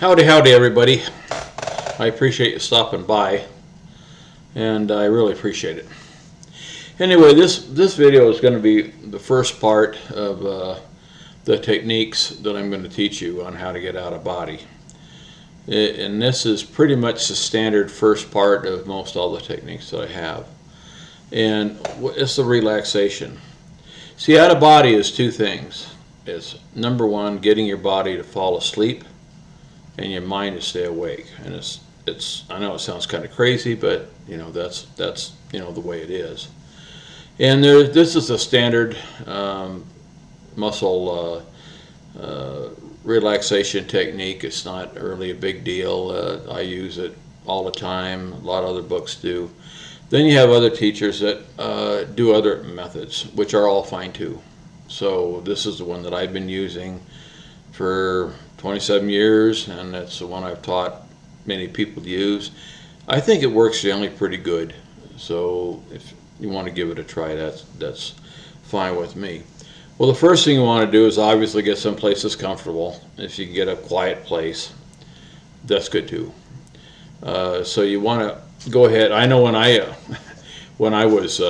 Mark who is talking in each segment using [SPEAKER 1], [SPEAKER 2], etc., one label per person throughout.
[SPEAKER 1] Howdy everybody. I appreciate you stopping by, and I really appreciate it. Anyway, this video is going to be the first part of the techniques that I'm going to teach you on how to get out of body. And this is pretty much the standard first part of most all the techniques that I have. And it's the relaxation. See, out of body is two things. It's number one, getting your body to fall asleep and your mind to stay awake. And it's I know it sounds kind of crazy, but that's the way it is. And this is a standard muscle relaxation technique. It's not really a big deal. I use it all the time. A lot of other books do. Then you have other teachers that do other methods, which are all fine too. So this is the one that I've been using for 27 years, and that's the one I've taught many people to use. I think it works generally pretty good. So if you want to give it a try, that's fine with me. Well, the first thing you want to do is obviously get someplace that's comfortable. If you can get a quiet place, that's good too. So you want to go ahead. I know when I was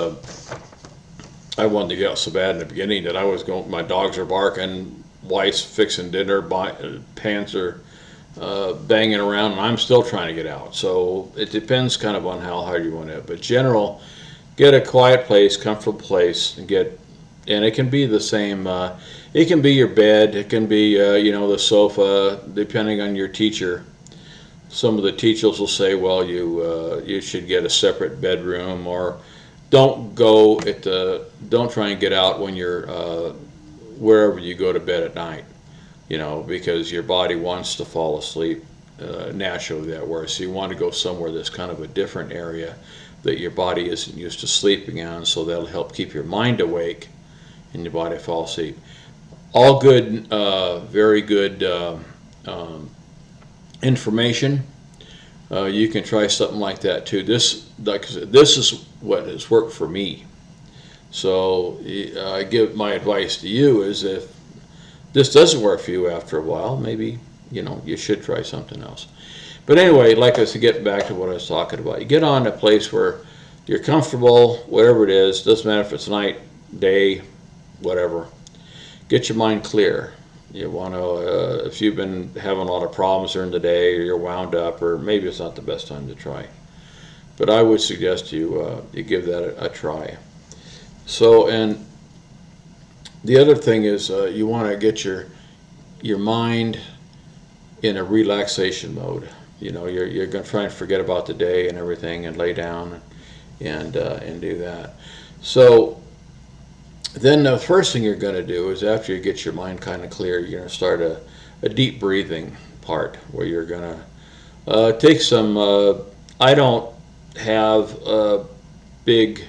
[SPEAKER 1] I wanted to get out so bad in the beginning that I was going. My dogs are barking, wife's fixing dinner, pants are banging around, and I'm still trying to get out. So it depends kind of on how hard you want it. But general, get a quiet place, comfortable place, and it can be the same. It can be your bed. It can be the sofa, depending on your teacher. Some of the teachers will say, well, you should get a separate bedroom, or don't try and get out when you're wherever you go to bed at night, because your body wants to fall asleep naturally that way. So you want to go somewhere that's kind of a different area that your body isn't used to sleeping on, so that'll help keep your mind awake and your body fall asleep. All good, very good information. You can try something like that too. This is what has worked for me. So I give my advice to you is, if this doesn't work for you after a while, maybe you should try something else. But anyway, like I said, get back to what I was talking about. You get on a place where you're comfortable, whatever it is. Doesn't matter if it's night, day, whatever. Get your mind clear. You want to, if you've been having a lot of problems during the day, or you're wound up, or maybe it's not the best time to try. But I would suggest you give that a try. So, and the other thing is you want to get your mind in a relaxation mode. You're going to try and forget about the day and everything, and lay down and do that. So then the first thing you're going to do is, after you get your mind kind of clear, you're going to start a deep breathing part, where you're going to take some, I don't have a big,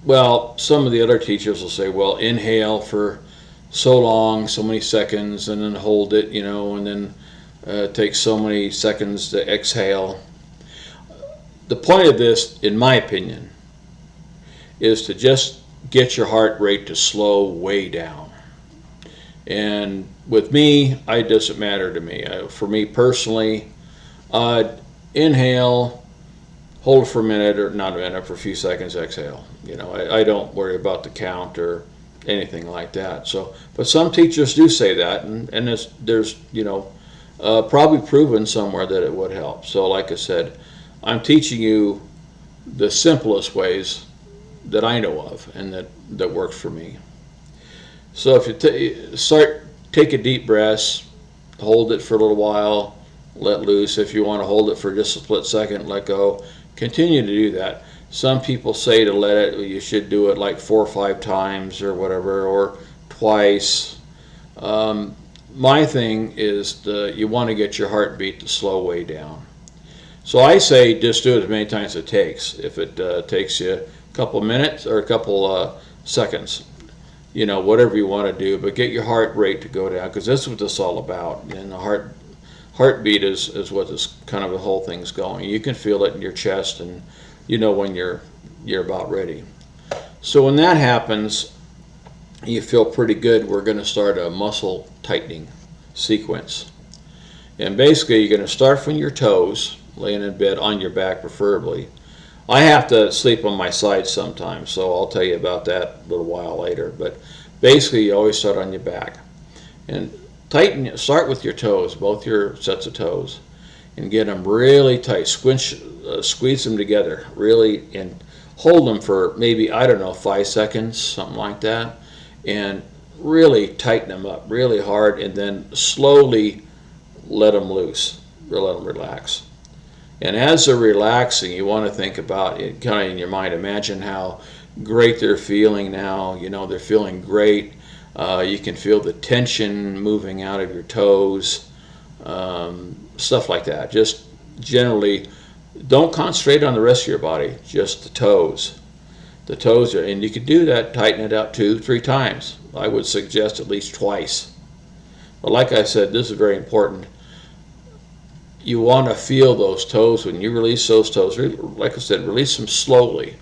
[SPEAKER 1] well, some of the other teachers will say, well, inhale for so long, so many seconds, and then hold it, and then take so many seconds to exhale. The point of this, in my opinion, is to just get your heart rate to slow way down. And with me, it doesn't matter to me. For me personally, inhale, hold for a minute, or not a minute, for a few seconds, exhale. I don't worry about the count or anything like that. So, but some teachers do say that, and there's probably proven somewhere that it would help. So like I said, I'm teaching you the simplest ways that I know of, and that works for me. So if you take a deep breath, hold it for a little while, let loose. If you want to hold it for just a split second, let go. Continue to do that. Some people say to let it, you should do it like 4 or 5 times or whatever, or twice. My thing is you want to get your heartbeat to slow way down. So I say just do it as many times as it takes. If it takes you a couple minutes or a couple seconds, whatever you want to do, but get your heart rate to go down, because that's what this is all about. And the heartbeat is what this kind of the whole thing's going. You can feel it in your chest, and when you're about ready. So when that happens, you feel pretty good. We're going to start a muscle tightening sequence. And basically you're going to start from your toes, laying in bed on your back preferably. I have to sleep on my side sometimes, so I'll tell you about that a little while later. But basically you always start on your back. And start with your toes, both your sets of toes, and get them really tight. Squeeze them together really, and hold them for maybe, I don't know, 5 seconds, something like that, and really tighten them up really hard, and then slowly let them loose, let them relax. And as they're relaxing, you want to think about it kind of in your mind. Imagine how great they're feeling now. You know, they're feeling great. You can feel the tension moving out of your toes, stuff like that. Just generally, don't concentrate on the rest of your body, just the toes. The toes are, and you can do that, tighten it up 2-3 times. I would suggest at least twice. But like I said, this is very important. You want to feel those toes when you release those toes. Like I said, release them slowly.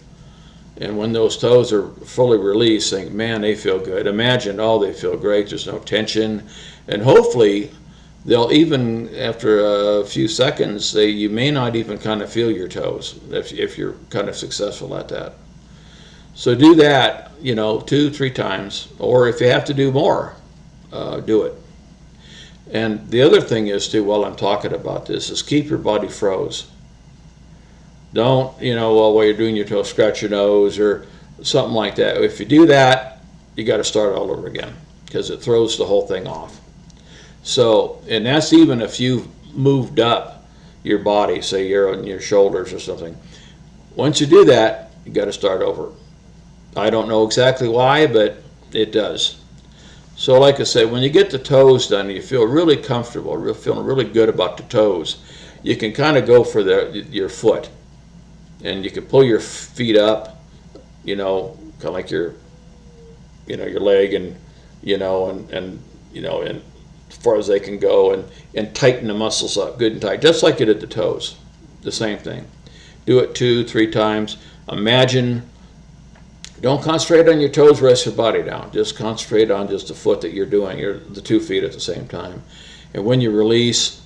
[SPEAKER 1] And when those toes are fully released, think, man, they feel good. Imagine, oh, they feel great. There's no tension. And hopefully, they'll even, after a few seconds, you may not even kind of feel your toes if you're kind of successful at that. So do that, 2-3 times. Or if you have to do more, do it. And the other thing is, too, while I'm talking about this, is keep your body froze. Don't, while you're doing your toes, scratch your nose or something like that. If you do that, you got to start all over again because it throws the whole thing off. So, and that's even if you've moved up your body, say you're on your shoulders or something. Once you do that, you got to start over. I don't know exactly why, but it does. So like I said, when you get the toes done, you feel really comfortable, feeling really good about the toes. You can kind of go for your foot, and you can pull your feet up, kind of like your leg, and and as far as they can go, and tighten the muscles up good and tight, just like you did the toes. The same thing. Do it 2-3 times. Imagine. Don't concentrate on your toes, rest your body down. Just concentrate on just the foot that you're doing, the 2 feet at the same time. And when you release,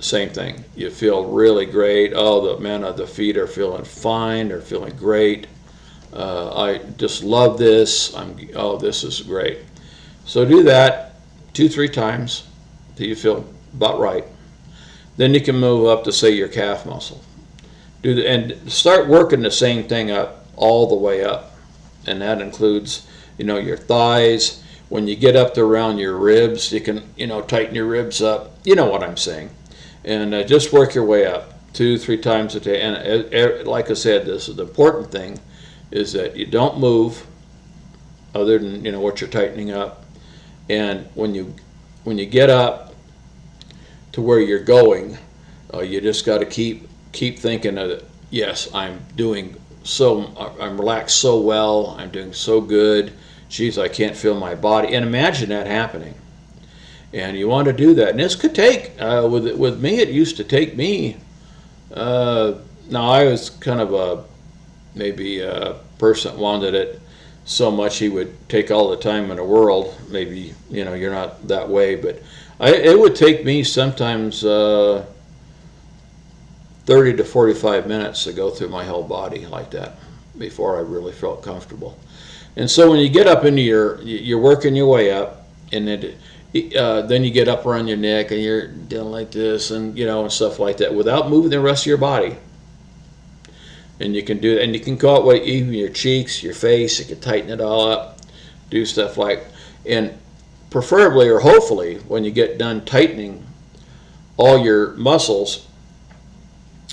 [SPEAKER 1] same thing. You feel really great. Oh, the feet are feeling fine. They're feeling great. I just love this. This is great. So do that 2-3 times till you feel about right. Then you can move up to, say, your calf muscle. And start working the same thing up all the way up, and that includes your thighs. When you get up to around your ribs, you can tighten your ribs up. You know what I'm saying. And just work your way up 2-3 times a day. And like I said, this is the important thing, is that you don't move other than what you're tightening up. And when you get up to where you're going, you just got to keep thinking of it. Yes, I'm relaxed so well, I'm doing so good, geez, I can't feel my body, and imagine that happening. And you want to do that, and this could take, with me, it used to take me, now I was kind of maybe a person that wanted it so much he would take all the time in the world. Maybe, you're not that way, but it would take me sometimes 30 to 45 minutes to go through my whole body like that before I really felt comfortable. And so when you get up into you're working your way up, and then you get up around your neck and you're doing like this, and and stuff like that without moving the rest of your body. And you can do that, and you can go out even your cheeks, your face. You can tighten it all up, do stuff and preferably or hopefully when you get done tightening all your muscles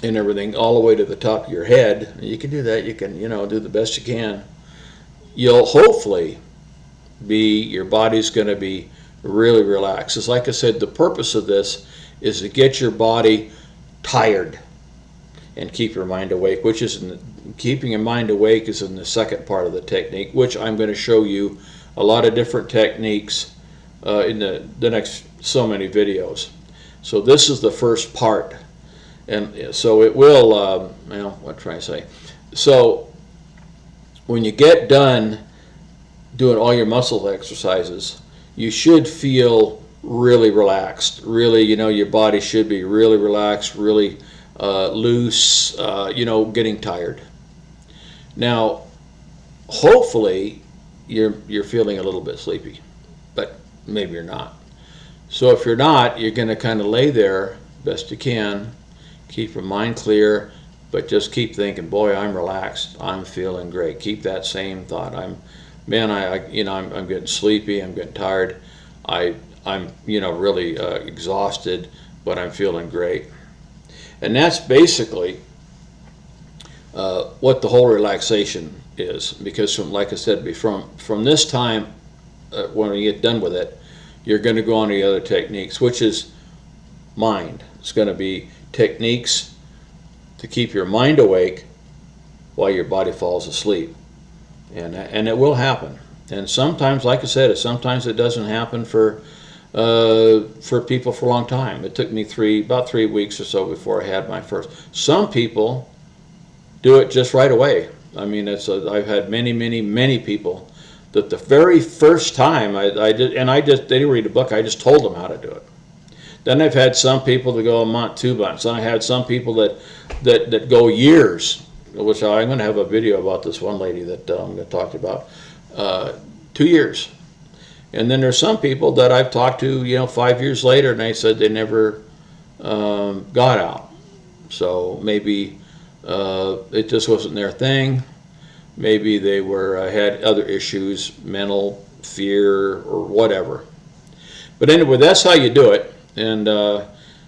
[SPEAKER 1] and everything all the way to the top of your head, you can do that. You can do the best you can. You'll hopefully your body's going to be really relaxed. It's like I said, the purpose of this is to get your body tired and keep your mind awake, which is keeping your mind awake is in the second part of the technique, which I'm going to show you a lot of different techniques in the next so many videos. So this is the first part. And so it will, what try to say? So when you get done doing all your muscle exercises, you should feel really relaxed. Really, your body should be really relaxed, really loose, getting tired. Now, hopefully, you're feeling a little bit sleepy, but maybe you're not. So if you're not, you're going to kind of lay there best you can, keep your mind clear, but just keep thinking, boy, I'm relaxed, I'm feeling great. Keep that same thought. I'm getting sleepy, I'm getting tired, I'm really exhausted, but I'm feeling great. And that's basically what the whole relaxation is. Because like I said, from this time, when you get done with it, you're going to go on to the other techniques, which is mind. It's going to be techniques to keep your mind awake while your body falls asleep. And it will happen. And sometimes, like I said, sometimes it doesn't happen for people for a long time. It took me about 3 weeks or so before I had my first. Some people do it just right away. I mean, I've had many people that the very first time I did, and they didn't read a book. I just told them how to do it. Then I've had some people that go a month, 2 months. And I had some people that go years, which I'm going to have a video about this one lady that I'm going to talk about. 2 years. And then there's some people that I've talked to, 5 years later, and they said they never got out. So maybe it just wasn't their thing. Maybe they had other issues, mental, fear, or whatever. But anyway, that's how you do it. And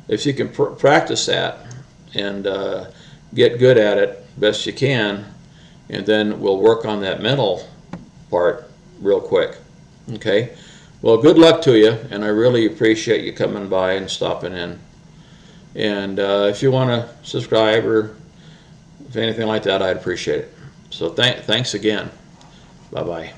[SPEAKER 1] if you can practice that and get good at it best you can, and then we'll work on that mental part real quick. Okay? Well, good luck to you, and I really appreciate you coming by and stopping in. And if you want to subscribe or if anything like that, I'd appreciate it. So thanks again. Bye-bye.